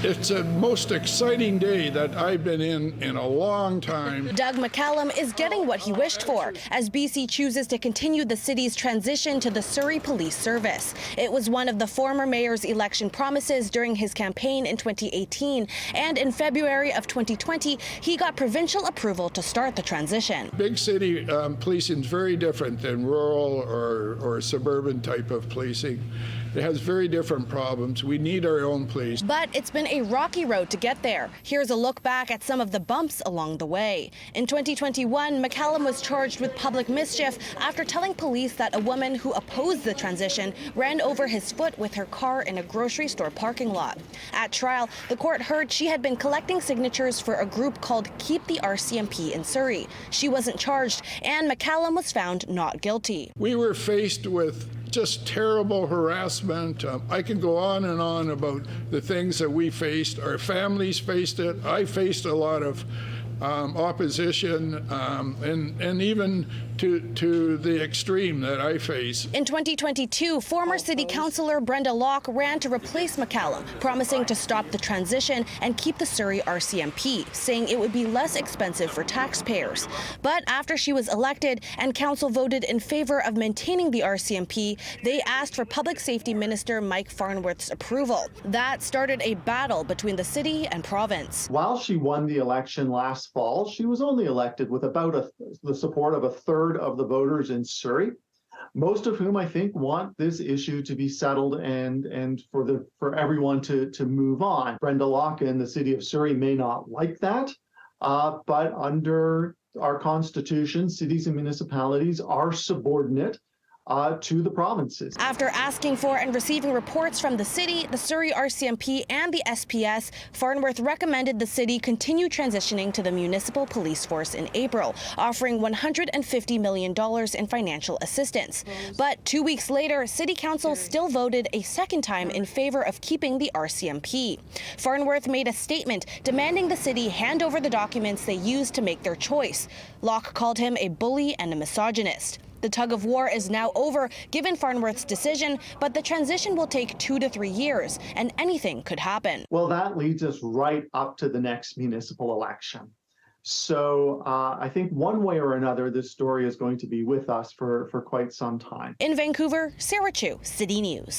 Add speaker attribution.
Speaker 1: It's a most exciting day that I've been in a long time.
Speaker 2: Doug McCallum is getting what he wished for as BC chooses to continue the city's transition to the Surrey Police Service. It was one of the former mayor's election promises during his campaign in 2018, and in February of 2020, he got provincial approval to start the transition.
Speaker 1: Big city policing is very different than rural or suburban type of policing. It has very different problems. We need our own police.
Speaker 2: But it's been a rocky road to get there. Here's a look back at some of the bumps along the way. In 2021, McCallum was charged with public mischief after telling police that a woman who opposed the transition ran over his foot with her car in a grocery store parking lot. At trial, the court heard she had been collecting signatures for a group called Keep the RCMP in Surrey. She wasn't charged, and McCallum was found not guilty.
Speaker 1: We were faced with just terrible harassment. I can go on and on about the things that we faced. Our families faced it. I faced a lot of opposition and even to the extreme that I face.
Speaker 2: In 2022, former City Councillor Brenda Locke ran to replace McCallum, promising to stop the transition and keep the Surrey RCMP, saying it would be less expensive for taxpayers. But after she was elected and council voted in favour of maintaining the RCMP, they asked for Public Safety Minister Mike Farnworth's approval. That started a battle between the city and province.
Speaker 3: While she won the election last fall, she was only elected with about the support of a third of the voters in Surrey, most of whom I think want this issue to be settled and for everyone to move on. Brenda Locke and the city of Surrey may not like that, but under our constitution, cities and municipalities are subordinate to the provinces.
Speaker 2: After asking for and receiving reports from the city, the Surrey RCMP and the SPS, Farnworth recommended the city continue transitioning to the municipal police force in April, offering $150 million in financial assistance. But 2 weeks later, City Council still voted a second time in favor of keeping the RCMP. Farnworth made a statement demanding the city hand over the documents they used to make their choice. Locke called him a bully and a misogynist. The tug of war is now over, given Farnworth's decision, but the transition will take 2 to 3 years, and anything could happen.
Speaker 3: Well, that leads us right up to the next municipal election. So I think one way or another, this story is going to be with us for quite some time.
Speaker 2: In Vancouver, Sarah Chu, City News.